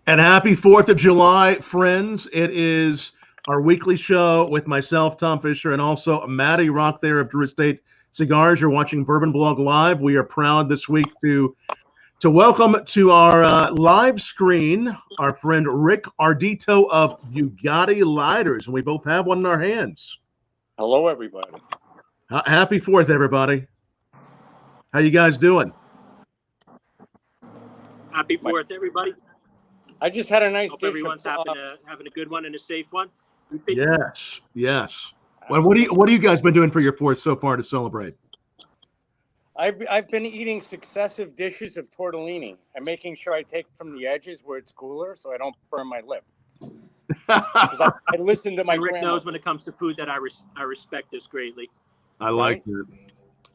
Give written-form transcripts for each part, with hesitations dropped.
And happy 4th of July, friends. It is our weekly show with myself, Tom Fischer, and also Matty Rock there of Estate Cigars. You're watching Bourbon Blog Live. We are proud this week to welcome to our live screen our friend Rick Ardito of Bugatti Lighters. And we both have one in our hands. Hello, everybody. Happy 4th, everybody. How you guys doing? Happy 4th, everybody. I just had a nice Hope dish. Everyone's having a good one and a safe one. Yes, yes. Well, what do you guys been doing for your 4th so far to celebrate? I've been eating successive dishes of tortellini and making sure I take from the edges where it's cooler so I don't burn my lip. Because I listen to my Rick grandma. knows when it comes to food that I respect this greatly. I like it.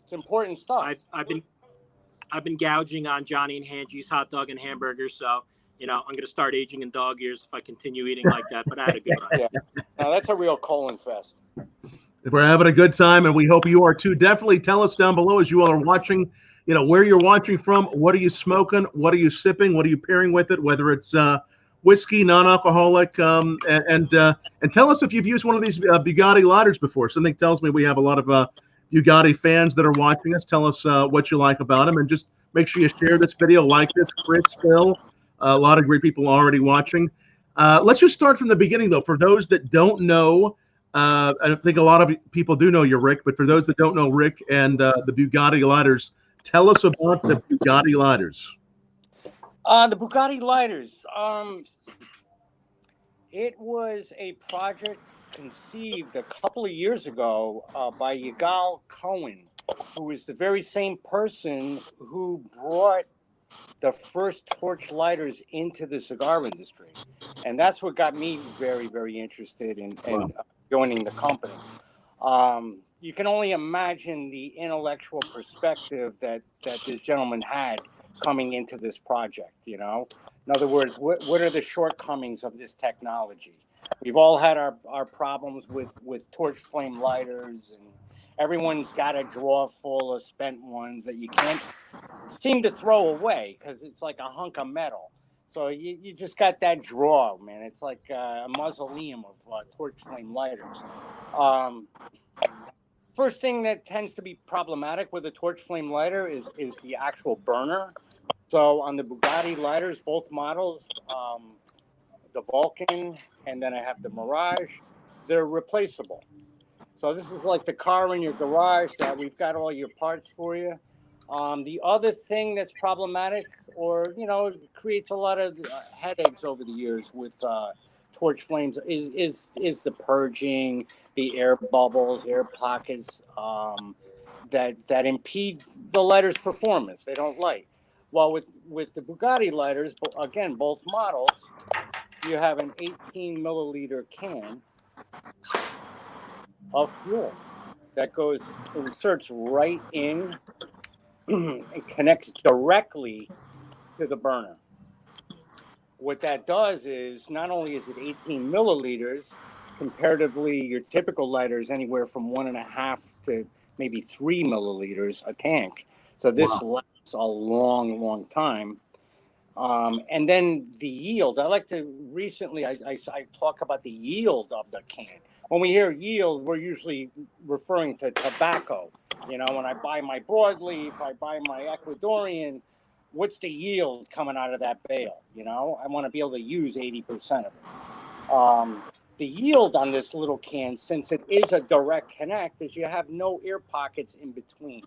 It's important stuff. I've been gouging on Johnny and Angie's hot dog and hamburgers, so I'm going to start aging in dog years if I continue eating like that. But I had a good run. Yeah, now that's a real colon fest. We're having a good time, and we hope you are too. Definitely tell us down below as you all are watching, where you're watching from. What are you smoking? What are you sipping? What are you pairing with it? Whether it's whiskey, non-alcoholic, and tell us if you've used one of these Bugatti lighters before. Something tells me we have a lot of Bugatti fans that are watching us. Tell us what you like about them, and just make sure you share this video, like this. Chris, Phil, a lot of great people already watching. Let's just start from the beginning, though. For those that don't know, I think a lot of people do know you, Rick, but for those that don't know Rick and the Bugatti lighters, tell us about the Bugatti lighters. The Bugatti lighters. It was a project conceived a couple of years ago by Yigal Cohen, who is the very same person who brought the first torch lighters into the cigar industry. And that's what got me very, very interested in joining the company. You can only imagine the intellectual perspective that this gentleman had coming into this project, In other words, what are the shortcomings of this technology? We've all had our problems with torch flame lighters, and everyone's got a drawer full of spent ones that you can't seem to throw away because it's like a hunk of metal. So you just got that drawer, man. It's like a mausoleum of torch flame lighters. First thing that tends to be problematic with a torch flame lighter is the actual burner. So on the Bugatti lighters, both models, the Vulcan, and then I have the Mirage, they're replaceable. So this is like the car in your garage that we've got all your parts for you. The other thing that's problematic or, creates a lot of headaches over the years with torch flames is the purging, the air bubbles, air pockets that impede the lighter's performance. They don't light. Well, with the Bugatti lighters, again, both models, you have an 18 milliliter can of fuel that inserts right in and connects directly to the burner. What that does is not only is it 18 milliliters, comparatively your typical lighter is anywhere from 1.5 to maybe 3 milliliters a tank. So this lasts a long, long time. And then the yield. I talk about the yield of the can. When we hear yield, we're usually referring to tobacco. When I buy my broadleaf, I buy my Ecuadorian, what's the yield coming out of that bale? I want to be able to use 80% of it. The yield on this little can, since it is a direct connect, is you have no air pockets in between.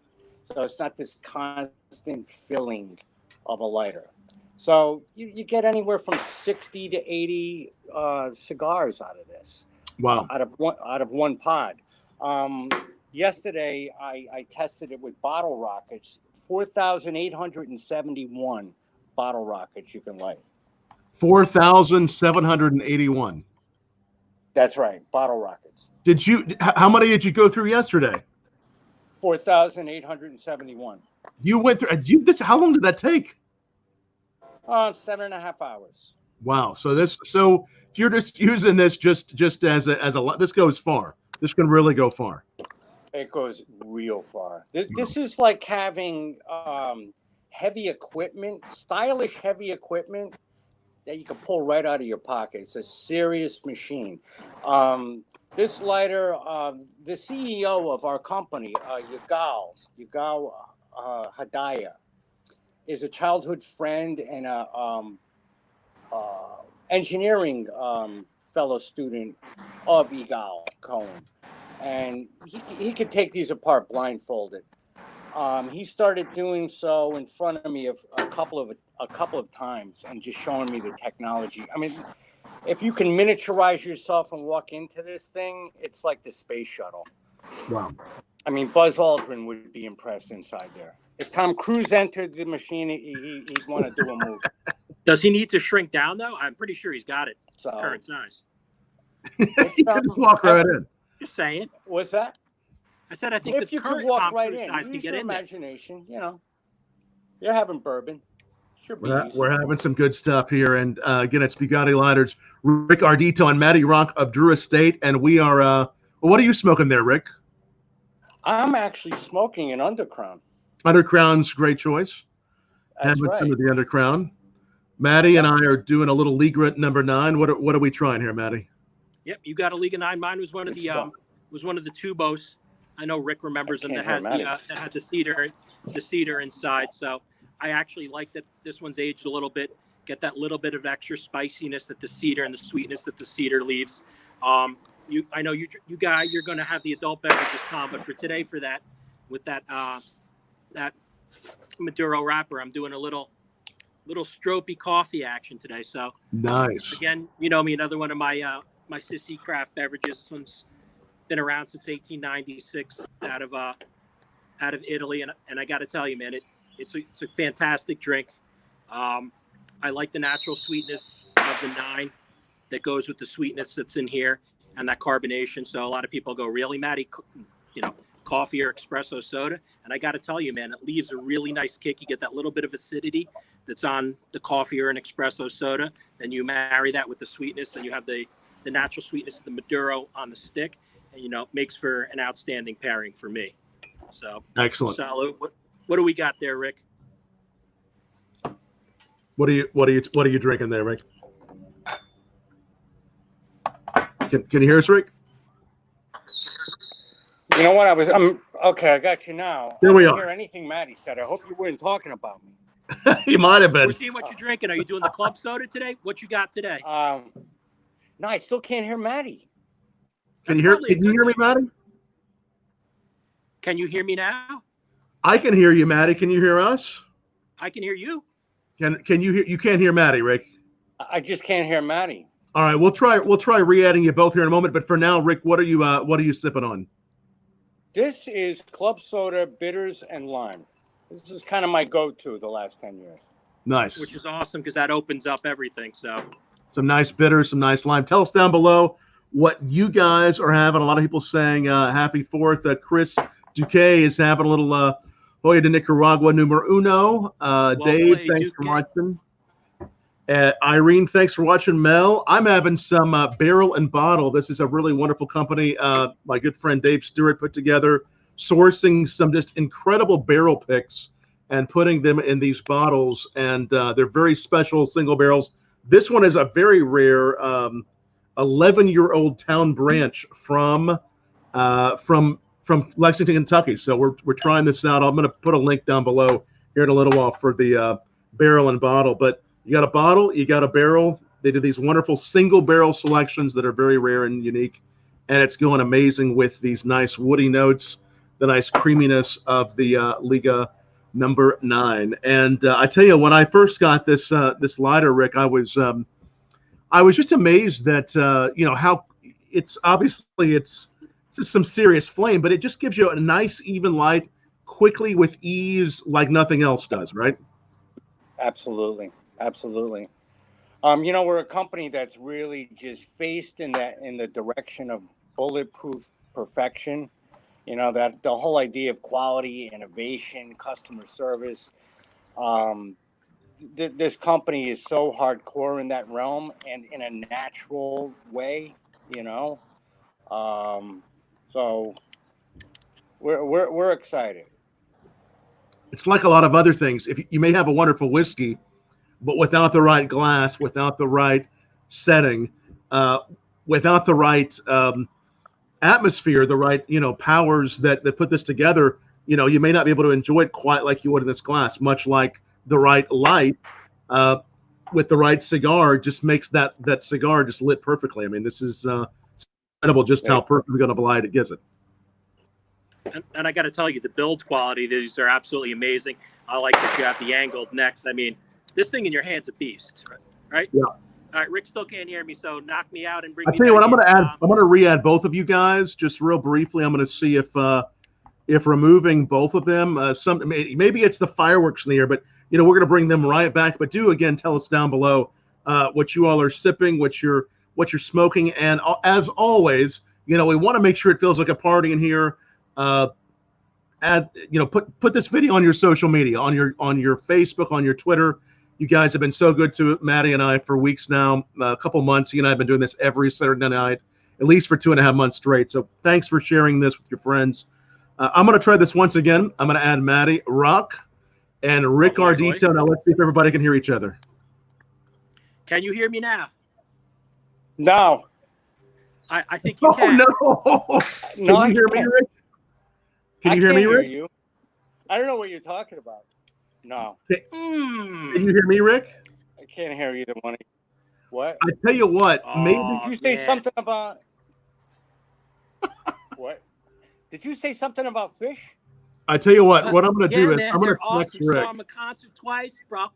So it's not this constant filling of a lighter. So you get anywhere from 60 to 80 cigars out of this. Wow. Out of one pod. Yesterday, I tested it with bottle rockets, 4,871 bottle rockets you can light. 4,781. That's right, bottle rockets. How many did you go through yesterday? 4,871. You went through how long did that take? 7.5 hours. Wow. So if you're just using this just as a this goes far. This can really go far. It goes real far. This is like having heavy equipment, stylish heavy equipment that you can pull right out of your pocket. It's a serious machine. This lighter, the CEO of our company, Yugal Hadaya, is a childhood friend and a engineering fellow student of Yigal Cohen, and he could take these apart blindfolded. He started doing so in front of me a couple of times and just showing me the technology. I mean, if you can miniaturize yourself and walk into this thing, it's like the space shuttle. Wow. I mean, Buzz Aldrin would be impressed inside there. If Tom Cruise entered the machine, he'd want to do a movie. Does he need to shrink down though? I'm pretty sure he's got it. So, Current size. You can just walk right in. Just saying. What's that? I said I think If the you could current walk Tom right Cruise in, guys can use get your in there. imagination. You know, you're having bourbon. Should be easy. We're having some good stuff here, and again, it's Bugatti Lighters, Rick Ardito and Matty Rock of Drew Estate, and we are. Well, what are you smoking there, Rick? I'm actually smoking an Undercrown. Undercrown's great choice. That's Having right. some of the Undercrown. Matty and I are doing a little Liga number 9. What are we trying here, Matty? Yep, you got a Liga 9. Mine was one of Good the stuff. Tubos. I know Rick remembers them. can't That has hear that had the cedar inside. So I actually like that this one's aged a little bit. Get that little bit of extra spiciness that the cedar and the sweetness that the cedar leaves. I know you guys, you're going to have the adult beverages, Tom, but for today, for that, with that that Maduro wrapper, I'm doing a little stropey coffee action today. So Nice. again, you know me, another one of my my sissy craft beverages. This one's been around since 1896 out of Italy, and I got to tell you, man, it's a fantastic drink. I like the natural sweetness of the 9 that goes with the sweetness that's in here and that carbonation. So a lot of people go, really, Matty, coffee or espresso soda? And I got to tell you, man, it leaves a really nice kick. You get that little bit of acidity that's on the coffee or an espresso soda. Then you marry that with the sweetness. Then you have the natural sweetness of the Maduro on the stick. And, it makes for an outstanding pairing for me. So Excellent. Salud. What do we got there, Rick? What are you drinking there, Rick? Can you hear us, Rick? You know what? I'm okay. I got you now. There we I didn't are. hear anything Matty said. I hope you weren't talking about me. You might have been. We're seeing what you're drinking. Are you doing the club soda today? What you got today? No, I still can't hear Matty. Can you hear me, Matty? Can you hear me now? I can hear you, Matty. Can you hear us? I can hear you. Can you hear? You can't hear Matty, Rick. I just can't hear Matty. All right, we'll try re-adding you both here in a moment. But for now, Rick, what are you sipping on? This is club soda, bitters, and lime. This is kind of my go-to the last 10 years. Nice. Which is awesome because that opens up everything. So some nice bitters, some nice lime. Tell us down below what you guys are having. A lot of people saying happy 4th. Chris Duque is having a little Hoya de Nicaragua numero uno. Dave, played, thanks Duque. for watching. Irene, thanks for watching. Mel, I'm having some Barrel and Bottle. This is a really wonderful company. My good friend Dave Stewart put together, sourcing some just incredible barrel picks and putting them in these bottles. And they're very special single barrels. This one is a very rare 11-year-old town branch from Lexington, Kentucky. So we're trying this out. I'm going to put a link down below here in a little while for the Barrel and Bottle. But you got a bottle, you got a barrel. They do these wonderful single barrel selections that are very rare and unique. And it's going amazing with these nice woody notes, the nice creaminess of the Liga number 9. And I tell you, when I first got this lighter, Rick, I was just amazed that how it's obviously it's just some serious flame, but it just gives you a nice even light quickly with ease like nothing else does, right? Absolutely. We're a company that's really just faced in the direction of bulletproof perfection. That the whole idea of quality, innovation, customer service. This company is so hardcore in that realm and in a natural way. So we're excited. it's like a lot of other things. If you may have a wonderful whiskey, but without the right glass, without the right setting, without the right atmosphere, the right powers that put this together, you may not be able to enjoy it quite like you would in this glass. Much like the right light with the right cigar just makes that cigar just lit perfectly. I mean, this is incredible just how perfectly of a light it gives it. And I got to tell you, the build quality, these are absolutely amazing. I like that you have the angled neck. I mean, this thing in your hand's a beast, right? Yeah. All right, Rick still can't hear me, so knock me out and bring me. I'll tell you what, I'm back going to add. I'm going to re-add both of you guys just real briefly. I'm going to see if removing both of them, maybe it's the fireworks in the air, but we're going to bring them right back. But do again tell us down below what you all are sipping, what you're smoking, and as always, we want to make sure it feels like a party in here. Put this video on your social media, on your Facebook, on your Twitter. You guys have been so good to Matty and I for weeks now, a couple months. He and I have been doing this every Saturday night, at least for 2.5 months straight. So thanks for sharing this with your friends. I'm going to try this once again. I'm going to add Matty Rock and Rick Ardito. Now let's see if everybody can hear each other. Can you hear me now? No. I think you can. No. Can you hear me, Rick? Can you hear me, Rick? You. I don't know what you're talking about. No. Can you hear me, Rick? I can't hear either one. What? I tell you what. Maybe did you say something about what? Did you say something about fish? I tell you what. What I'm going to do is I'm going to text awesome. Rick. Saw him a concert twice, bro.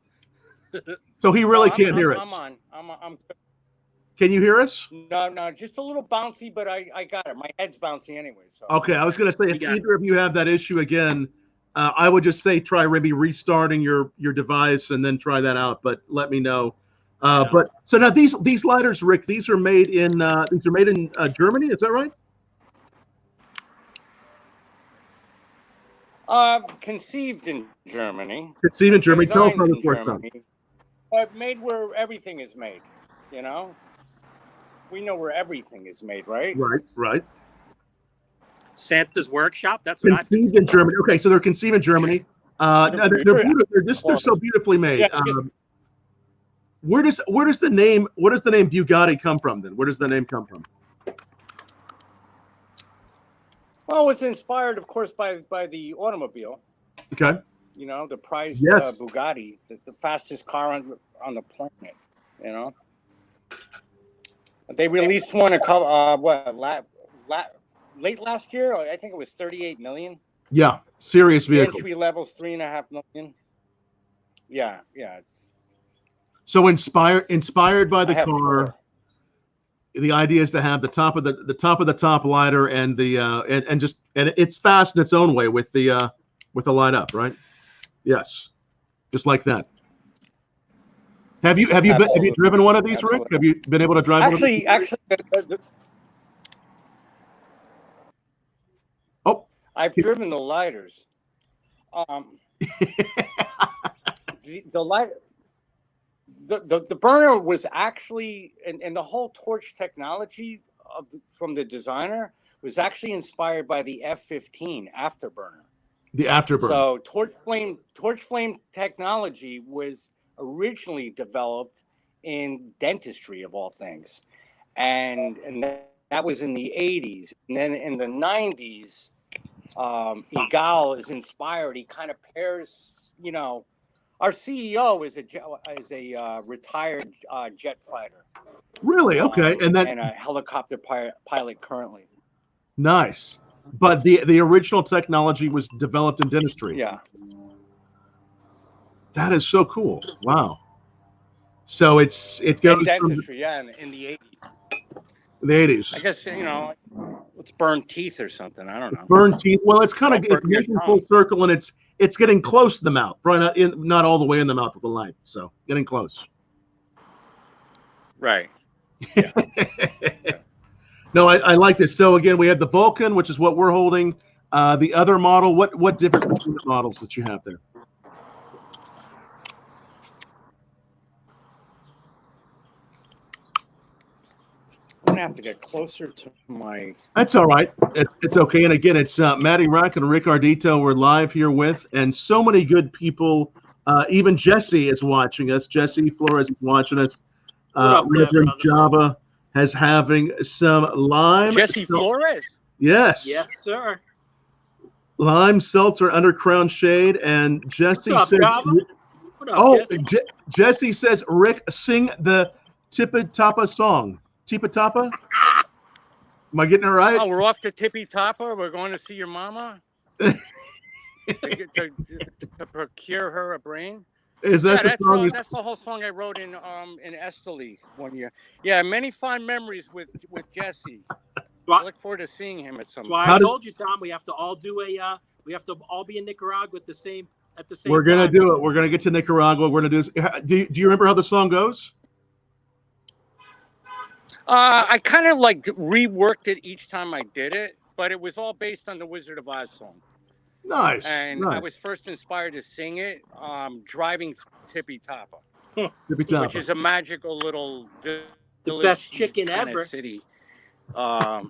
So he really can't hear us. I'm Can you hear us? No, just a little bouncy, but I got it. My head's bouncy anyway. So. Okay, I was going to say, if either of you have that issue again, I would just say try maybe restarting your device and then try that out. But let me know. But so now these lighters, Rick, these are made in Germany. Is that right? Conceived in Germany. Conceived in Germany. Tell us how Designed this works out. But made where everything is made. We know where everything is made, right? Right. Santa's workshop. That's what conceived in Germany. Okay, so they're conceived in Germany. They're so beautifully made. Yeah, where does the name Bugatti come from then? Where does the name come from? Well, it's inspired, of course, by the automobile. Okay. The prized Yes. Bugatti, the fastest car on the planet. They released one late last year. I think it was 38 million. Yeah, serious vehicle. Entry level's 3.5 million. Yeah. So inspired by the car. 4. The idea is to have the top of the top lighter and the and it's fast in its own way with the light up, right? Yes, just like that. Have you driven one of these, Rick? Have you been able to drive one of these? Actually, I've driven the lighters. The lighter. The burner was actually, and the whole torch technology from the designer was actually inspired by the F-15 afterburner. The afterburner. So torch flame technology was originally developed in dentistry, of all things, and that was in the 80s. And then in the 90s, Igal is inspired. He kind of pairs, our CEO is a retired jet fighter. Really? Okay. And a helicopter pilot currently. Nice. But the original technology was developed in dentistry. Yeah. That is so cool. Wow. So it goes in dentistry, in the 80s. The 80s. I guess it's burned teeth or something. I don't know. Burned teeth. Well, it's kind of making full circle, and it's getting close to the mouth. Probably not all the way in the mouth with the light. So getting close. Right. Yeah. No, I like this. So again, we have the Vulcan, which is what we're holding. The other model. What different models that you have there? I'm gonna have to get closer to my. That's all right. It's okay. And again, it's Matty Rock and Rick Ardito we're live here with, and so many good people. Even Jesse is watching us. Jesse Flores is watching us. Reverend Java has having some lime. Jesse Flores. Yes. Yes, sir. Lime seltzer under crown shade, and Jesse said. What up, Jesse? Jesse says, Rick, sing the Tippy Tapa song. Tippy Tapa? Am I getting it right? Oh, we're off to Tippy Tapa. We're going to see your mama to procure her a brain. Is that the song? That's the whole song I wrote in Esteli one year. Yeah, many fond memories with Jesse. I look forward to seeing him at some point. That's why I told you, Tom, we have to all do we have to all be in Nicaragua at the same time. We're going to do it. We're going to get to Nicaragua. We're going to do this. Do you remember how the song goes? I kind of like reworked it each time I did it, but it was all based on the Wizard of Oz song. Nice. And nice. I was first inspired to sing it driving Tippy Tapa, which is a magical little village, the best chicken ever city. Right?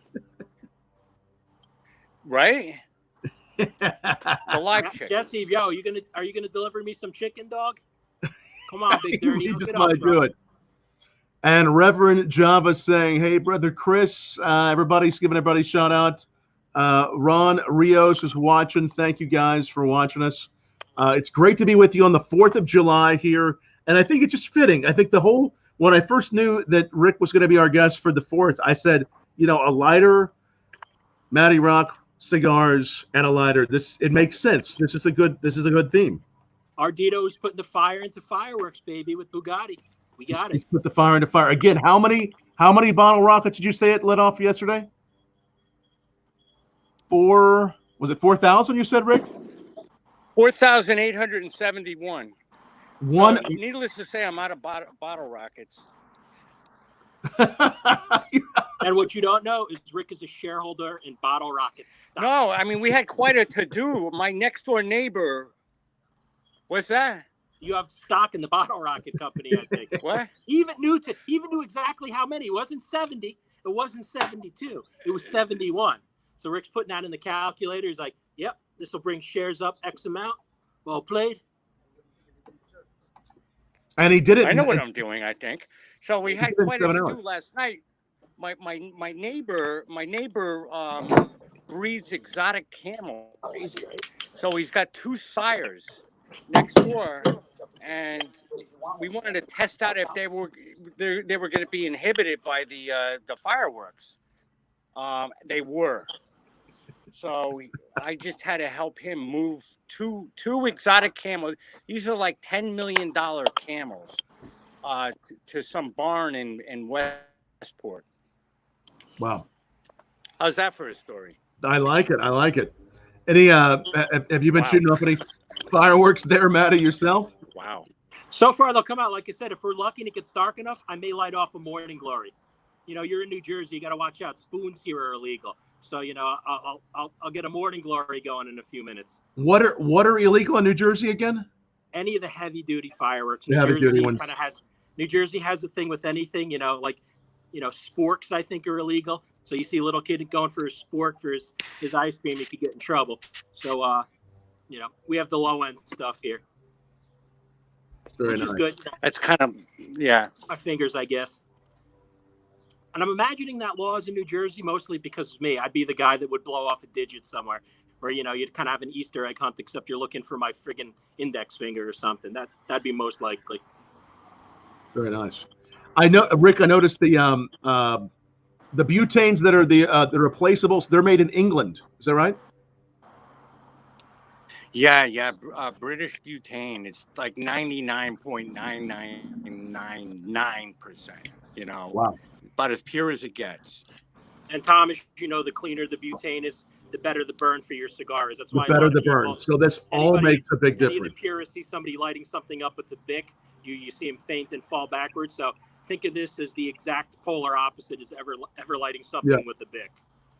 The live chicken. Jesse, yo, are you gonna deliver me some chicken, dog? Come on, Big Dirty. He just might do it. And Reverend Java saying, "Hey, brother Chris, everybody's giving everybody a shout out. Ron Rios is watching. Thank you guys for watching us. It's great to be with you on the 4th of July here, and I think it's just fitting. I think when I first knew that Rick was going to be our guest for the 4th, I said, you know, a lighter, Matty Rock." Cigars and a lighter. It makes sense. This is a good theme. Ardito's putting the fire into fireworks, baby, with Bugatti. We got it. He's put the fire into fire. Again, how many bottle rockets did you say it lit off yesterday? Was it 4,000 you said, Rick? 4,871. So, needless to say, I'm out of bottle rockets. And what you don't know is Rick is a shareholder in Bottle Rockets. No, I mean, we had quite a to-do. My next door neighbor, what's that? You have stock in the Bottle Rocket company, I think. What? He even knew exactly how many. It wasn't 70. It wasn't 72. It was 71. So Rick's putting that in the calculator. He's like, yep, this will bring shares up X amount. Well played. And he did it. I know what I'm doing, I think. So we had quite a to-do last night. My neighbor breeds exotic camels. So he's got 2 sires next door, and we wanted to test out if they were going to be inhibited by the fireworks. They were. So I just had to help him move two exotic camels. These are like $10 million camels to some barn in Westport. Wow. How's that for a story? I like it. Any have you been shooting off any fireworks there, Matty, yourself? Wow. So far they'll come out. Like I said, if we're lucky and it gets dark enough, I may light off a morning glory. You know, you're in New Jersey, you got to watch out. Spoons here are illegal. So, you know, I'll get a morning glory going in a few minutes. What are illegal in New Jersey again? Any of the heavy duty fireworks. Heavy duty ones. New Jersey has a thing with anything, you know, like, you know, sporks, I think, are illegal. So you see a little kid going for a spork for his ice cream, he could get in trouble. So, you know, we have the low end stuff here. Which is good. That's kind of, yeah. My fingers, I guess. And I'm imagining that law is in New Jersey mostly because of me. I'd be the guy that would blow off a digit somewhere where, you know, you'd kind of have an Easter egg hunt, except you're looking for my friggin' index finger or something. That'd be most likely. Very nice. I know, Rick, I noticed the butanes that are the replaceables, they're made in England. Is that right? Yeah. British butane. It's like 99.9999%. You know, wow, about as pure as it gets. And Tom, as you know, the cleaner the butane is, the better the burn for your cigars. That's why the better the burn. So this all makes a big difference. The purists see somebody lighting something up with the Bic, you see him faint and fall backwards. So think of this as the exact polar opposite as ever lighting something with the Bic.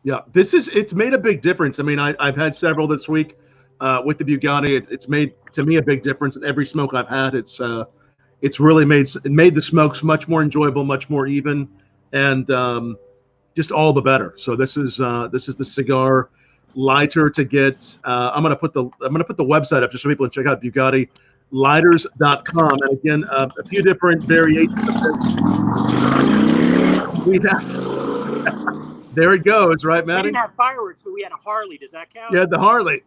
Yeah, it's made a big difference. I mean, I've had several this week with the Bugatti. It's made to me a big difference in every smoke I've had. It's really made the smokes much more enjoyable, much more even, and just all the better. So this is the cigar lighter to get. I'm gonna put the website up just so people can check out BugattiLighters.com. And again, a few different variations of this. We have. There it goes, right, We Matty? didn't have fireworks, but we had a Harley. Does that count? You had the Harley.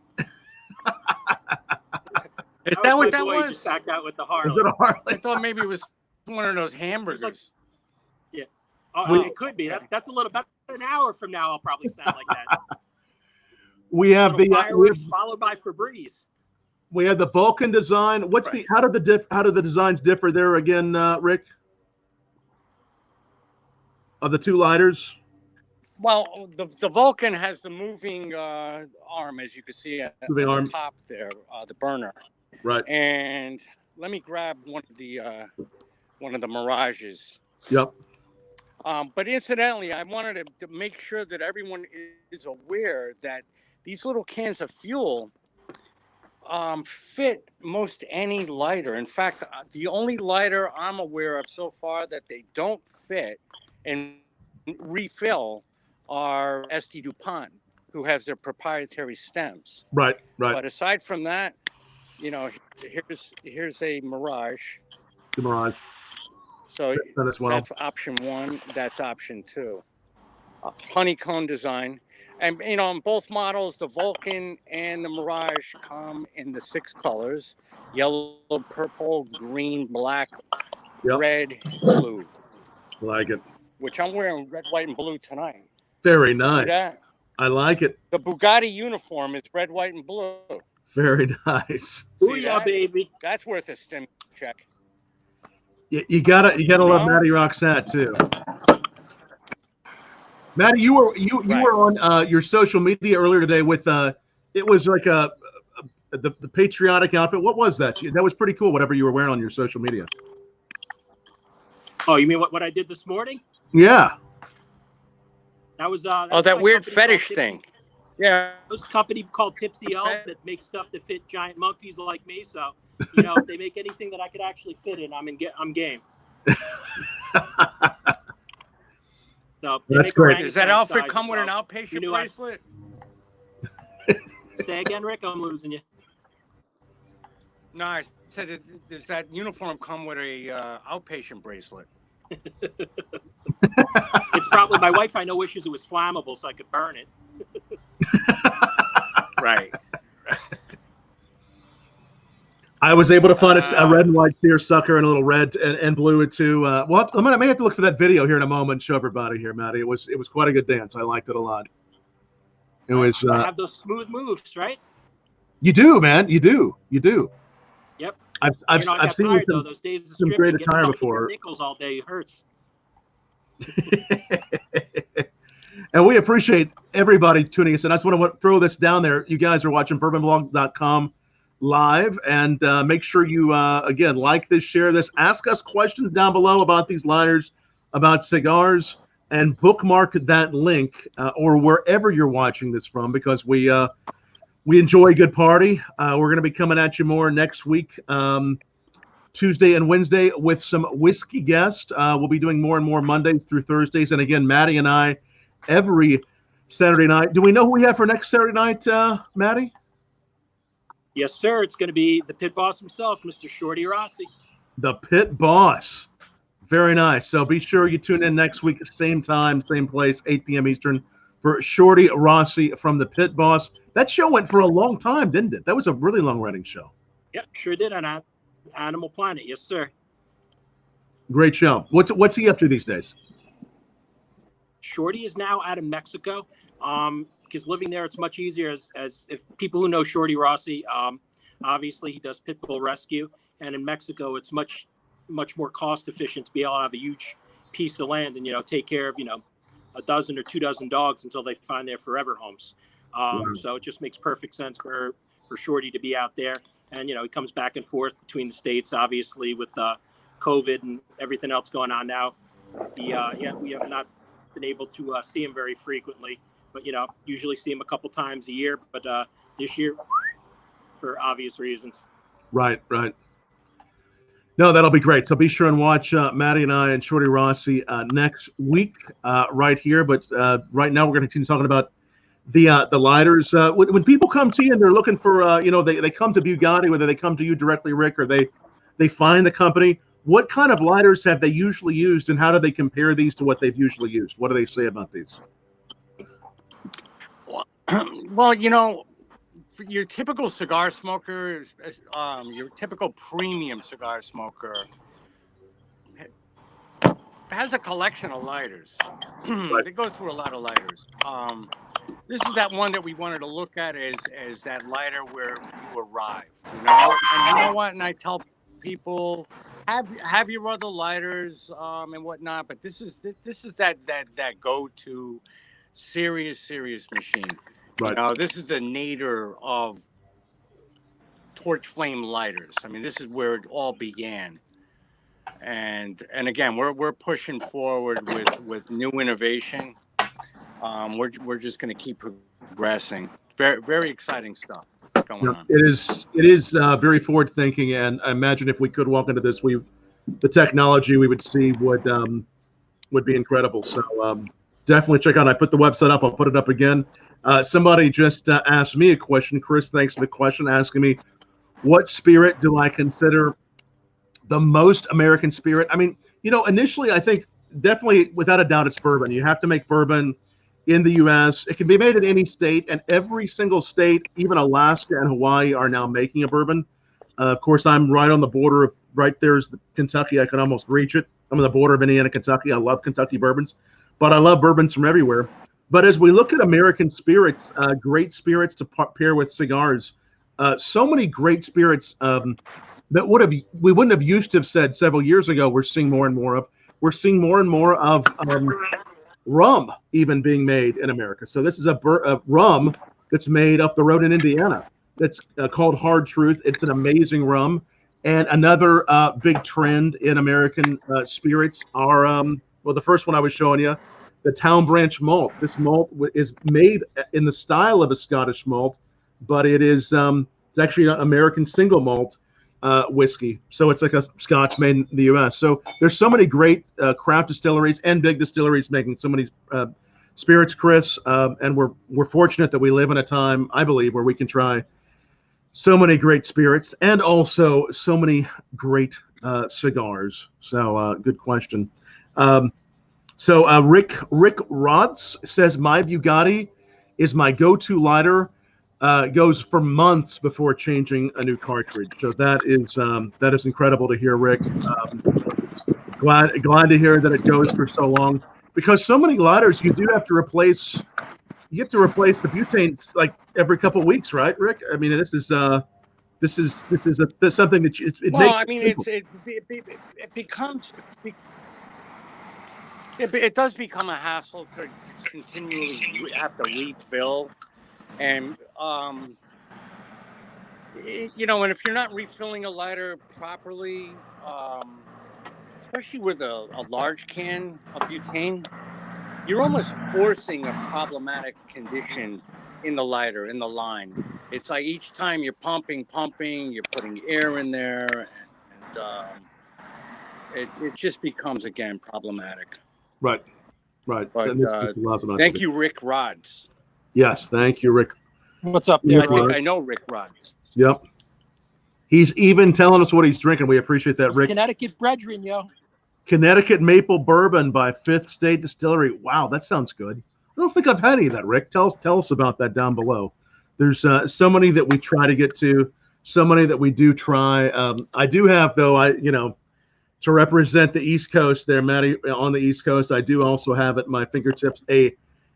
Is that what that boy was? just backed out with the Is Harley. it a Harley? I thought maybe it was one of those hamburgers. Yeah. Oh, it could be. That's a little about an hour from now. I'll probably sound like that. We have the fireworks followed by Febreze. we have the Vulcan design. What's Right. how do the designs differ there again, Rick? Of the two lighters? Well, the Vulcan has the moving arm, as you can see at Moving the arm. top there, the burner. Right. And let me grab one of the Mirages. Yep. But incidentally, I wanted to make sure that everyone is aware that these little cans of fuel fit most any lighter. In fact, the only lighter I'm aware of so far that they don't fit and refill are SD DuPont, who has their proprietary stems. Right. Right. But aside from that, here's a Mirage. The Mirage. So As well. that's option one. That's option two. Honeycomb design. And, on both models, the Vulcan and the Mirage come in the 6 colors: yellow, purple, green, black, red, blue. Like it. Which I'm wearing red, white, and blue tonight. Very See nice. that? I like it. The Bugatti uniform is red, white, and blue. Very nice. See Booyah, that? baby. That's worth a stim check. You gotta love Matty Rock's hat too. Matty, you were on your social media earlier today with it was like the patriotic outfit. What was that? That was pretty cool. Whatever you were wearing on your social media. Oh, you mean what I did this morning? Yeah. That was that weird fetish thing. Yeah. It was a company called Tipsy Elves that makes stuff to fit giant monkeys like me. So, if they make anything that I could actually fit in, I'm game. So that's great. Does that outfit come with an outpatient bracelet? Say again, Rick. I'm losing you. No, I said, does that uniform come with a outpatient bracelet? It's probably my wife. I know wishes it was flammable so I could burn it. Right. I was able to find a red and white seersucker and a little red and blue too. Well, I may have to look for that video here in a moment and show everybody here, Matty. It was quite a good dance. I liked it a lot. It was. I have those smooth moves, right? You do, man. You do. Yep. I've seen tired, some, those days of some great attire before. Nickels all day hurts. And we appreciate everybody tuning us in. I just want to throw this down there. You guys are watching BourbonBlog.comlive, and make sure you again like this, share this, ask us questions down below about these lighters, about cigars, and bookmark that link or wherever you're watching this from, because we enjoy a good party. We're going to be coming at you more next week, Tuesday and Wednesday, with some whiskey guests. We'll be doing more and more Mondays through Thursdays, and again, Matty and I every Saturday night. Do we know who we have for next Saturday night, Matty? Yes, sir. It's going to be the pit boss himself, Mr. Shorty Rossi. The pit boss. Very nice. So be sure you tune in next week, same time, same place, 8 p.m. Eastern, for Shorty Rossi from the Pit Boss. That show went for a long time, didn't it? That was a really long running show. Yep, sure did on Animal Planet. Yes, sir. Great show. What's he up to these days? Shorty is now out of Mexico. Because living there, it's much easier as if people who know Shorty Rossi, obviously he does pit bull rescue. And in Mexico, it's much more cost efficient to be able to have a huge piece of land and, take care of, a dozen or 2 dozen dogs until they find their forever homes. So it just makes perfect sense for Shorty to be out there. And, he comes back and forth between the states, obviously, with COVID and everything else going on now. We have not been able to see him very frequently, but, usually see him a couple times a year. But this year, for obvious reasons. Right. No, that'll be great. So be sure and watch Matty and I and Shorty Rossi next week right here. But right now we're going to continue talking about the lighters. When people come to you and they're looking for, they come to Bugatti, whether they come to you directly, Rick, or they find the company. What kind of lighters have they usually used, and how do they compare these to what they've usually used? What do they say about these? Well, for your typical cigar smoker, your typical premium cigar smoker has a collection of lighters. Right. They go through a lot of lighters. This is that one that we wanted to look at as that lighter where you arrived, And you know what? And I tell people, have your other lighters and whatnot, but this is that go-to serious machine. Right. This is the nadir of torch flame lighters. I mean, this is where it all began. And again, we're pushing forward with new innovation. We're just going to keep progressing. Very, very exciting stuff going on. It is very forward thinking, and I imagine if we could walk into this, the technology we would see would be incredible. So definitely check out. I put the website up. I'll put it up again. Somebody just asked me a question. Chris, thanks for the question, asking me, what spirit do I consider the most American spirit? I mean, initially, I think definitely, without a doubt, it's bourbon. You have to make bourbon in the U.S. It can be made in any state, and every single state, even Alaska and Hawaii, are now making a bourbon. Of course, I'm right on the border of, right there's Kentucky. I can almost reach it. I'm on the border of Indiana, Kentucky. I love Kentucky bourbons, but I love bourbons from everywhere. But as we look at American spirits, great spirits to pair with cigars, so many great spirits that we wouldn't have used to have said several years ago, we're seeing more and more of. We're seeing more and more of rum even being made in America. So this is a rum that's made up the road in Indiana. That's called Hard Truth. It's an amazing rum. And another big trend in American spirits are, the first one I was showing you, the Town Branch malt. This malt is made in the style of a Scottish malt, but it's actually an American single malt whiskey. So it's like a Scotch made in the U.S. So there's so many great craft distilleries and big distilleries making so many spirits, Chris. And we're fortunate that we live in a time, I believe, where we can try so many great spirits and also so many great cigars. So good question. So Rick Rods says, my Bugatti is my go-to lighter. Goes for months before changing a new cartridge. So that is incredible to hear, Rick. Glad to hear that it goes for so long, because so many lighters you do have to replace. You have to replace the butanes like every couple of weeks, right, Rick? I mean, this is something that it well, makes. I mean, it becomes. It does become a hassle to continually have to refill. And, and if you're not refilling a lighter properly, especially with a large can of butane, you're almost forcing a problematic condition in the lighter, in the line. It's like each time you're pumping, you're putting air in there, and it just becomes, again, problematic. Right. But, thank you, Rick Rods. Yes, thank you, Rick. What's up there? I think I know Rick Rods. Yep. He's even telling us what he's drinking. We appreciate that, Rick. Connecticut brethren, yo. Connecticut Maple Bourbon by Fifth State Distillery. Wow, that sounds good. I don't think I've had any of that, Rick. Tell us about that down below. There's so many that we try to get to, so many that we do try. I do have, though, to represent the East Coast there, Matty, on the East Coast, I do also have at my fingertips a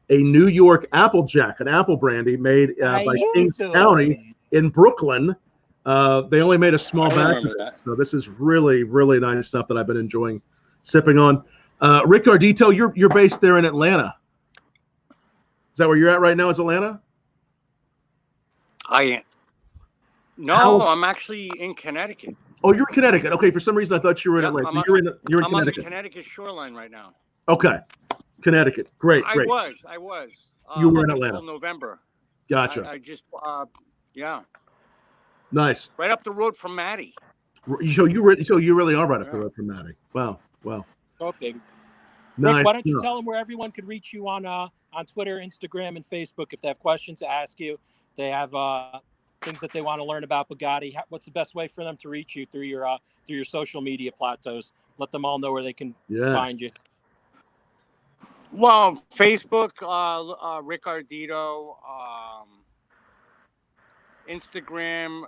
New York Applejack, an apple brandy made by Kings County in Brooklyn. They only made a small batch of it, so this is really, really nice stuff that I've been enjoying sipping on. Rick Ardito, you're based there in Atlanta. Is that where you're at right now? Is Atlanta? I am. No, I'm actually in Connecticut. Oh, you're in Connecticut. Okay, for some reason I thought you were in Atlanta. You're in Connecticut. I'm on the Connecticut shoreline right now. Okay, Connecticut. Great. I was. You were in Atlanta. Until November. Gotcha. I just, yeah. Nice. Right up the road from Matty. So you really are right up the road from Matty. Wow. Okay. Nice. Rick, why don't you tell them where everyone can reach you on Twitter, Instagram, and Facebook if they have questions to ask you, they have things that they want to learn about Bugatti. What's the best way for them to reach you through your social media plateaus? Let them all know where they can find you. Well, Facebook, Rick Ardito, Instagram,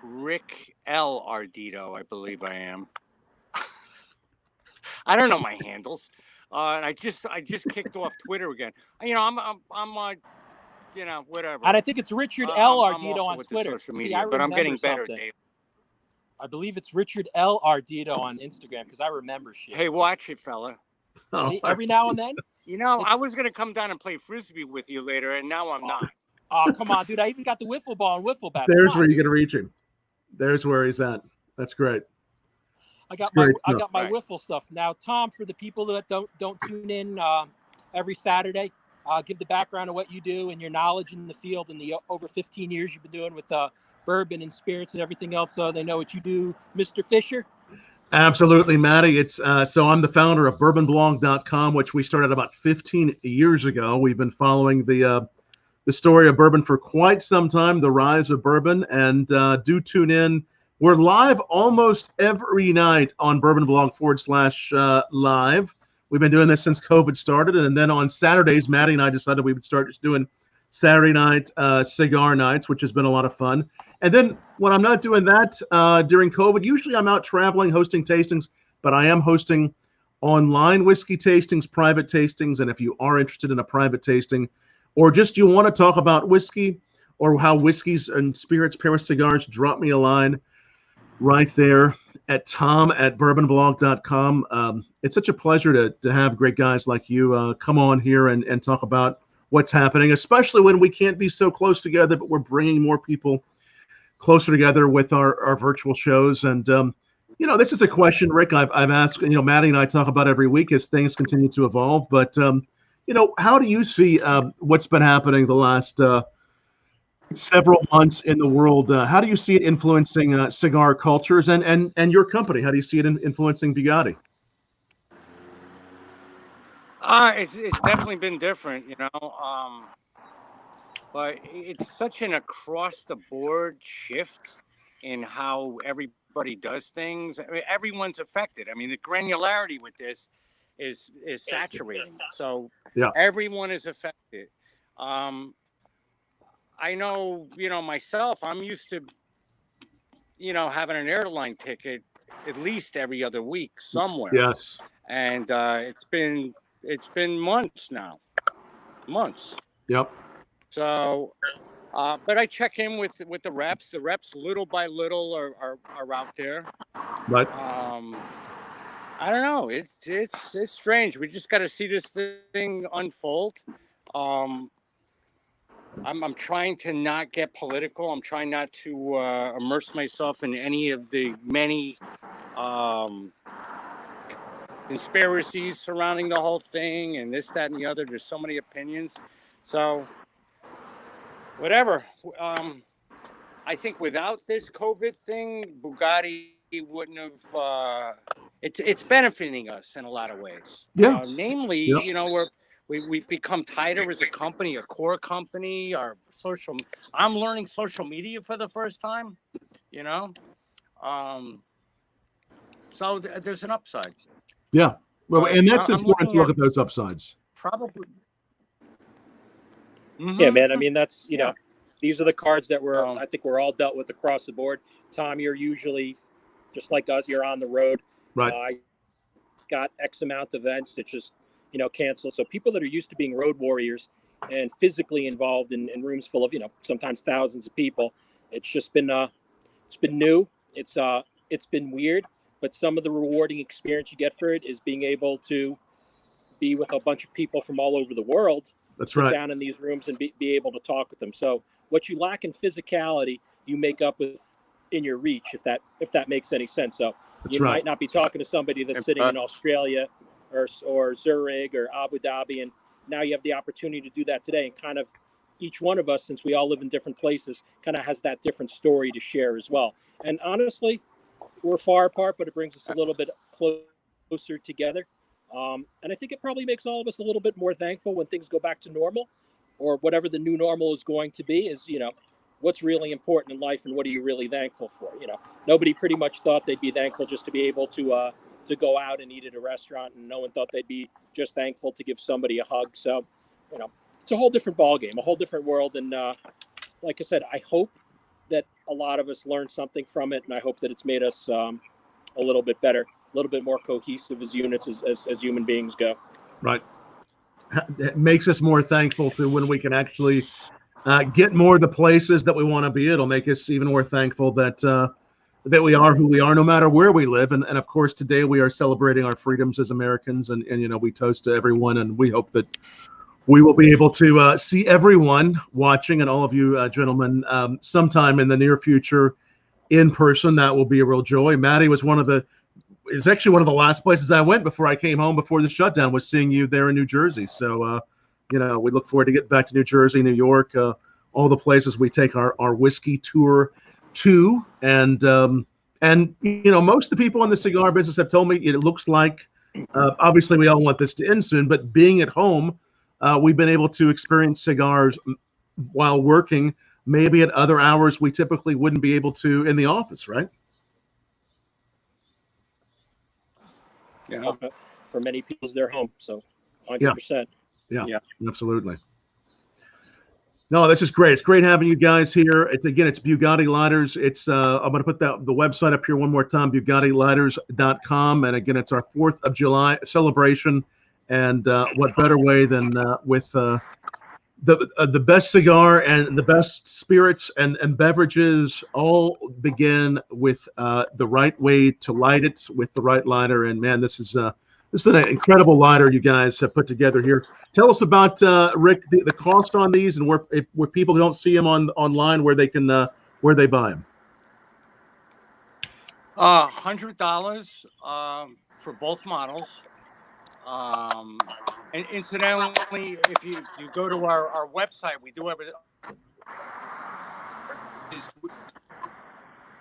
Rick L. Ardito, I believe I am. I don't know my handles. I just kicked off Twitter again. I'm whatever. And I think it's Richard L. Ardito on Twitter. Social media, but I'm getting better daily. I believe it's Richard L. Ardito on Instagram because I remember shit. Hey, watch it, fella. See, every now and then. I was gonna come down and play frisbee with you later, and now I'm not. Oh, come on, dude! I even got the wiffle ball and wiffle bat. There's where you're gonna reach him. There's where he's at. That's great. I got my wiffle stuff now. Tom, for the people that don't tune in every Saturday, give the background of what you do and your knowledge in the field and the over 15 years you've been doing with bourbon and spirits and everything else, so they know what you do, Mr. Fischer. Absolutely, Matty. It's so I'm the founder of BourbonBlog.com, which we started about 15 years ago. We've been following the story of bourbon for quite some time, the rise of bourbon, and do tune in. We're live almost every night on BourbonBlog.com/live. We've been doing this since COVID started, and then on Saturdays, Matty and I decided we would start just doing Saturday night cigar nights, which has been a lot of fun. And then when I'm not doing that during COVID, usually I'm out traveling, hosting tastings, but I am hosting online whiskey tastings, private tastings. And if you are interested in a private tasting, or just you want to talk about whiskey or how whiskeys and spirits pair with cigars, drop me a line right there at tom@bourbonblog.com. It's such a pleasure to have great guys like you come on here and talk about what's happening, especially when we can't be so close together, but we're bringing more people closer together with our virtual shows. And, this is a question, Rick, I've asked, Matty and I talk about every week as things continue to evolve. But, how do you see what's been happening the last several months in the world? How do you see it influencing cigar cultures and your company? How do you see it influencing Bugatti? It's definitely been different, but it's such an across-the-board shift in how everybody does things. I mean, everyone's affected. I mean, the granularity with this is saturating. So everyone is affected. I know, myself, I'm used to, having an airline ticket at least every other week somewhere. Yes. And it's been months now. Months. Yep. So, but I check in with the reps. The reps, little by little, are out there. Right. I don't know. It's strange. We just got to see this thing unfold. I'm trying to not get political. I'm trying not to immerse myself in any of the many conspiracies surrounding the whole thing and this, that, and the other. There's so many opinions. So whatever. I think without this COVID thing, Bugatti wouldn't have. It's benefiting us in a lot of ways. Yeah. Namely, we've become tighter as a company, a core company. I'm learning social media for the first time. So there's an upside. Yeah. Well, and that's important to look at those upsides. Probably. Mm-hmm. Yeah, man. I mean, that's, these are the cards that I think we're all dealt with across the board. Tom, you're usually just like us. You're on the road. Right. I got X amount of events that just, canceled. So people that are used to being road warriors and physically involved in rooms full of, sometimes thousands of people, it's just been, it's been new. It's been weird. But some of the rewarding experience you get for it is being able to be with a bunch of people from all over the world. That's sit right. Down in these rooms and be able to talk with them. So what you lack in philosophy, you make up with in your reach, if that makes any sense. So you might not be talking to somebody that's sitting in Australia or Zurich or Abu Dhabi, and now you have the opportunity to do that today and kind of each one of us, since we all live in different places, kind of has that different story to share as well. And honestly, we're far apart, but it brings us a little bit closer together. And I think it probably makes all of us a little bit more thankful when things go back to normal, or whatever the new normal is going to be. Is, you know, what's really important in life, and what are you really thankful for? You know, nobody pretty much thought they'd be thankful just to be able to go out and eat at a restaurant, and no one thought they'd be just thankful to give somebody a hug. So, you know, it's a whole different ballgame, a whole different world. And like I said, I hope that a lot of us learned something from it, and I hope that it's made us a little bit better, a little bit more cohesive as units, as human beings go. Right. It makes us more thankful to when we can actually get more of the places that we want to be. It'll make us even more thankful that that we are who we are, no matter where we live. And of course, today we are celebrating our freedoms as Americans, and you know, we toast to everyone, and we hope that we will be able to see everyone watching, and all of you gentlemen, sometime in the near future in person. That will be a real joy. Matty was is actually one of the last places I went before I came home before the shutdown, was seeing you there in New Jersey. So, you know, we look forward to getting back to New Jersey, New York, all the places we take our whiskey tour to. And you know, most of the people in the cigar business have told me it looks like, obviously we all want this to end soon, but being at home, we've been able to experience cigars while working, maybe at other hours we typically wouldn't be able to in the office, right? Yeah, for many people, they're home. So 100%. Yeah, absolutely. No, this is great. It's great having you guys here. It's Bugatti Lighters. It's I'm going to put the website up here one more time, BugattiLighters.com. And again, it's our 4th of July celebration. And what better way than with the best cigar and the best spirits and beverages all begin with the right way to light it, with the right lighter. And man, this is an incredible lighter you guys have put together here. Tell us about Rick, the cost on these, and where people don't see them online, where they can where they buy them. $100 for both models. And incidentally, if you go to our website, we do have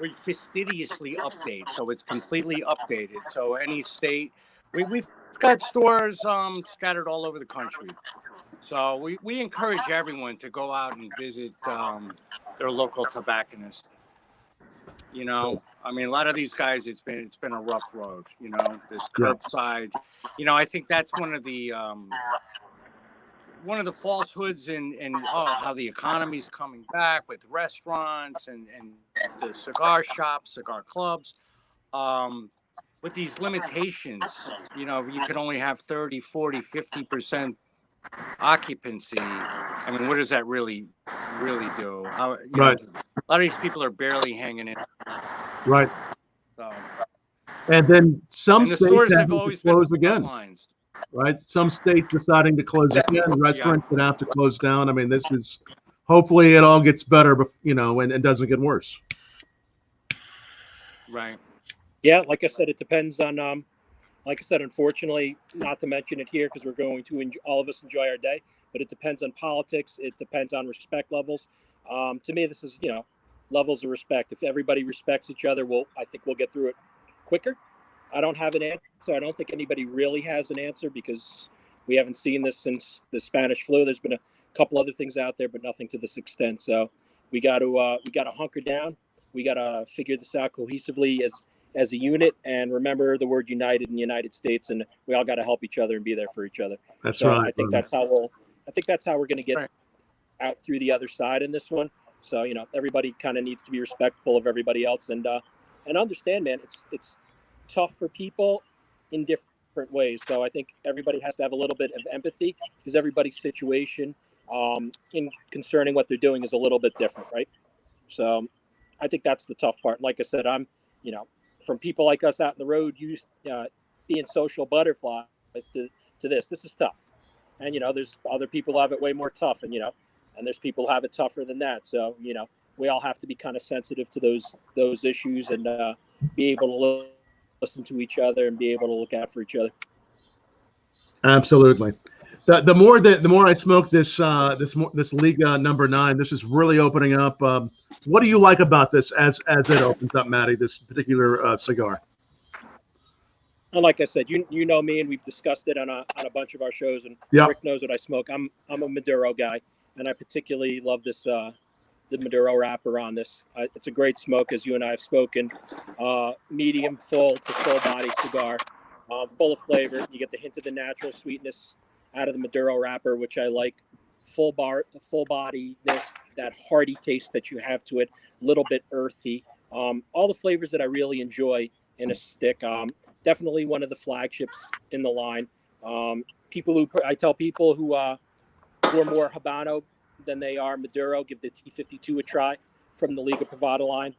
we fastidiously update, so it's completely updated. So any state, we've got stores scattered all over the country. So we encourage everyone to go out and visit their local tobacconist. You know, I mean, a lot of these guys, it's been a rough road. You know, this curbside. You know, I think that's one of the falsehoods in how the economy's coming back with restaurants and the cigar shops, cigar clubs. With these limitations, you know, you can only have 30, 40, 50% occupancy. I mean, what does that really do? How, you know, a lot of these people are barely hanging in. Right. So, and then some states have always close again. Lines. Right. Some states deciding to close again. Restaurants that have to close down. I mean, this is, hopefully it all gets better, you know, and doesn't get worse. Right. Yeah, like I said, it depends on, like I said, unfortunately, not to mention it here because we're going to all of us enjoy our day, but it depends on politics. It depends on respect levels. To me, this is, you know, levels of respect. If everybody respects each other, I think we'll get through it quicker. I don't have an answer. I don't think anybody really has an answer because we haven't seen this since the Spanish flu. There's been a couple other things out there, but nothing to this extent. So we got to hunker down. We got to figure this out cohesively as a unit, and remember the word united in the United States, and we all got to help each other and be there for each other. That's so right. I think that's how we're going to get out through the other side in this one. So, you know, everybody kind of needs to be respectful of everybody else and understand, man, it's tough for people in different ways. So I think everybody has to have a little bit of empathy because everybody's situation in concerning what they're doing is a little bit different, right? So I think that's the tough part. Like I said, I'm, you know, from people like us out in the road, being social butterflies to this is tough. And, you know, there's other people who have it way more tough, and, you know, and there's people who have it tougher than that. So, you know, we all have to be kind of sensitive to those issues and be able to listen to each other and be able to look out for each other. Absolutely. The more I smoke this Liga number 9, this is really opening up. What do you like about this as it opens up, Matty? This particular cigar. And like I said, you know me, and we've discussed it on a bunch of our shows. And Yep. Rick knows what I smoke. I'm a Maduro guy, and I particularly love this the Maduro wrapper on this. It's a great smoke, as you and I have spoken. Medium full to full body cigar, full of flavor. You get the hint of the natural sweetness out of the Maduro wrapper, which I like. Full bodiness, that hearty taste that you have to it. A little bit earthy. All the flavors that I really enjoy in a stick. Definitely one of the flagships in the line. I tell people who are more Habano than they are Maduro, give the T52 a try from the Liga Privada line.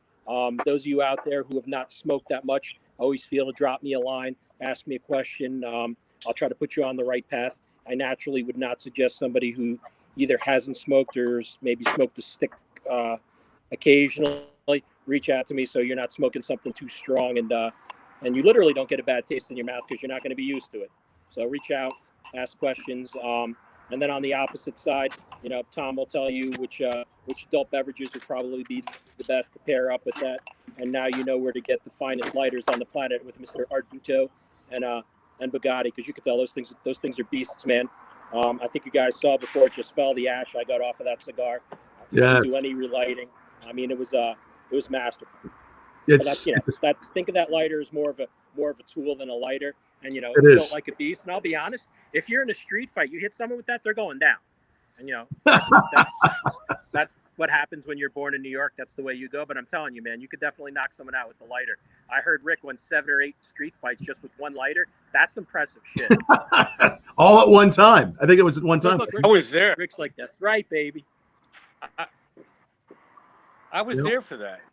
Those of you out there who have not smoked that much, always feel to drop me a line, ask me a question. I'll try to put you on the right path. I naturally would not suggest somebody who either hasn't smoked or maybe smoked a stick occasionally reach out to me, so you're not smoking something too strong and you literally don't get a bad taste in your mouth because you're not going to be used to it. So reach out, ask questions. And then on the opposite side, Tom will tell you which adult beverages would probably be the best to pair up with that. And now you know where to get the finest lighters on the planet with Mr. Ardito and Bugatti, because you can tell those things are beasts, man. I think you guys saw before it just fell, the ash I got off of that cigar. I didn't do any relighting. I mean, it was masterful. Think of that lighter as more of a tool than a lighter, and it's built like a beast. And I'll be honest, if you're in a street fight, you hit someone with that, they're going down. And that's what happens when you're born in New York. That's the way you go. But I'm telling you, man, you could definitely knock someone out with the lighter. I heard Rick won 7 or 8 street fights just with one lighter. That's impressive shit. All at one time. I think it was at one time. Look, I was there. Rick's like, that's right, baby. I was there for that.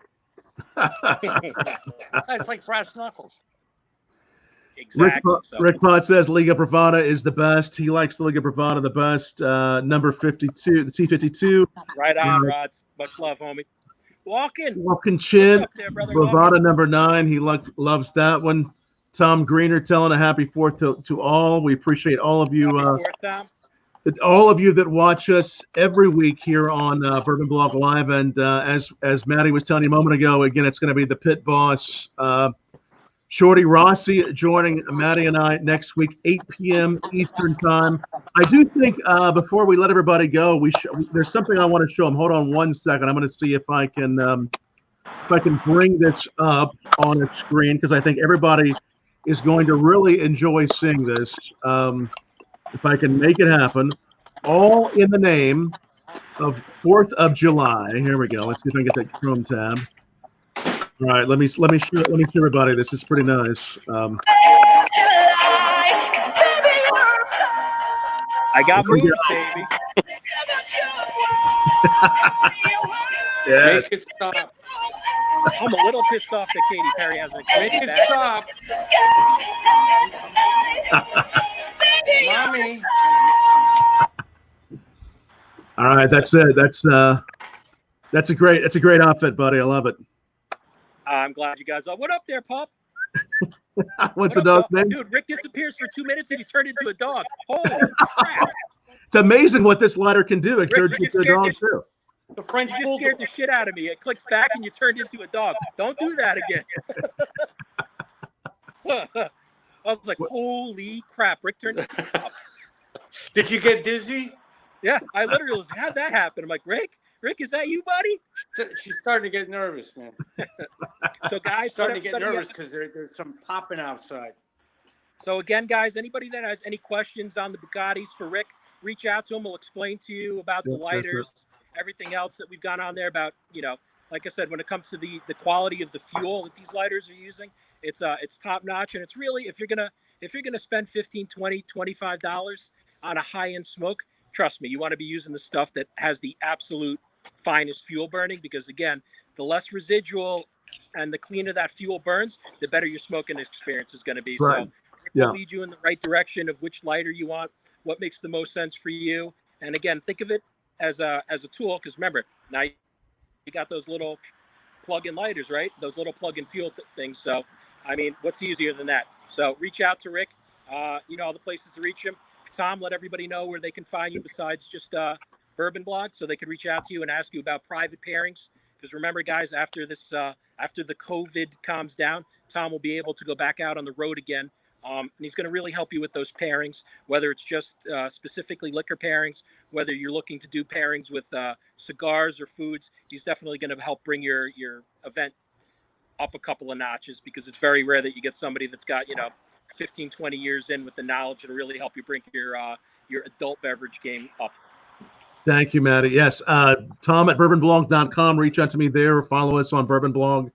It's like brass knuckles. Exactly. Rick Pot says Liga Privada is the best. He likes the Liga Privada the best. Number 52, the T52. Right on, Rods. Much love, homie. Walking Chin. Privada number 9. He loves that one. Tom Greener telling a happy 4th to all. We appreciate all of you. All of you that watch us every week here on Bourbon Blog Live, and as Matty was telling you a moment ago, again, it's going to be the pit boss, Shorty Rossi, joining Matty and I next week, 8 p.m. Eastern time. I do think before we let everybody go, there's something I want to show them. Hold on one second. I'm going to see if I can bring this up on a screen, because I think everybody is going to really enjoy seeing this. If I can make it happen, all in the name of 4th of July. Here we go. Let's see if I can get that Chrome tab. All right, let me show everybody. This is pretty nice. I got moves, baby. Yeah. Make it stop. I'm a little pissed off that Katy Perry hasn't. Make it stop. Mommy. All right, that's it. That's a great outfit, buddy. I love it. I'm glad you guys are. What up there, pup? What's the dog's name? Dude, Rick disappears for 2 minutes and he turned into a dog. Holy crap. It's amazing what this lighter can do. It turns into a dog too. The French You just bulldog. scared the shit out of me. It clicks back and you turned into a dog. Don't do that again. I was like, holy crap. Rick turned into a dog. Did you get dizzy? Yeah, I literally was like, how'd that happen? I'm like, Rick, is that you, buddy? She's starting to get nervous, man. So, guys, She's starting to get nervous because there's some popping outside. So, again, guys, anybody that has any questions on the Bugattis for Rick, reach out to him. We'll explain to you about the lighters, everything else that we've got on there about, like I said, when it comes to the quality of the fuel that these lighters are using, it's top notch. And it's really, if you're gonna spend $15, $20, $25 on a high-end smoke, trust me, you want to be using the stuff that has the absolute finest fuel burning, because again, the less residual and the cleaner that fuel burns, the better your smoking experience is going to be. Right. So it will lead you in the right direction of which lighter you want, what makes the most sense for you. And again, think of it as a tool, because remember, now you got those little plug-in lighters, right? Those little plug-in fuel things. So, I mean, what's easier than that? So reach out to Rick. You know all the places to reach him. Tom, let everybody know where they can find you besides just Bourbon Blog, so they can reach out to you and ask you about private pairings. Because remember, guys, after this, after the COVID calms down, Tom will be able to go back out on the road again. And he's going to really help you with those pairings, whether it's just specifically liquor pairings, whether you're looking to do pairings with cigars or foods. He's definitely going to help bring your event up a couple of notches, because it's very rare that you get somebody that's got, 15, 20 years in with the knowledge and really help you bring your adult beverage game up. Thank you, Matty. Yes, Tom at BourbonBlog.com. Reach out to me there or follow us on Bourbon Blog,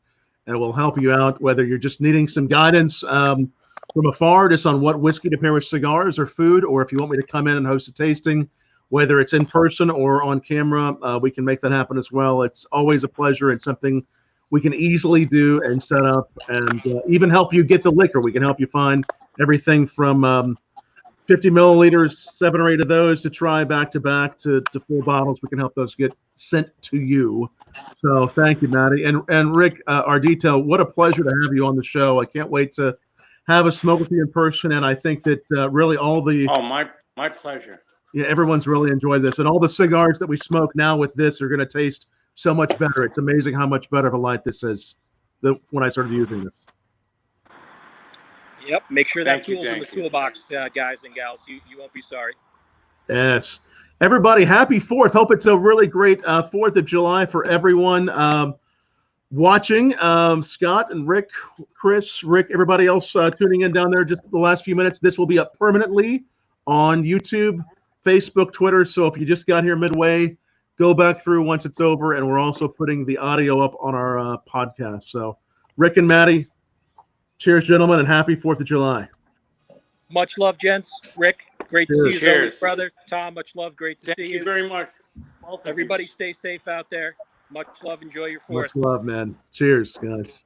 and we'll help you out, whether you're just needing some guidance from afar, just on what whiskey to pair with cigars or food, or if you want me to come in and host a tasting, whether it's in person or on camera, we can make that happen as well. It's always a pleasure and something we can easily do and set up, and even help you get the liquor. We can help you find everything from 50 milliliters, 7 or 8 of those to try back to back to full bottles. We can help those get sent to you. So thank you, Matty. And Rick, Ardito, what a pleasure to have you on the show. I can't wait to have a smoke with you in person. And I think that really all the... Oh, my pleasure. Yeah, everyone's really enjoyed this. And all the cigars that we smoke now with this are going to taste so much better. It's amazing how much better of a light this is when I started using this. Yep, make sure that tool's in the toolbox, guys and gals. You won't be sorry. Yes. Everybody, happy 4th. Hope it's a really great 4th of July for everyone watching. Scott and Rick, Chris, Rick, everybody else tuning in down there just the last few minutes. This will be up permanently on YouTube, Facebook, Twitter. So if you just got here midway, go back through once it's over. And we're also putting the audio up on our podcast. So Rick and Matty, cheers, gentlemen, and happy 4th of July. Much love, gents. Rick, great to see you, Cheers. brother. Tom, much love. Great to see you. Thank you very much. Everybody stay safe out there. Much love. Enjoy your 4th. Much love, man. Cheers, guys.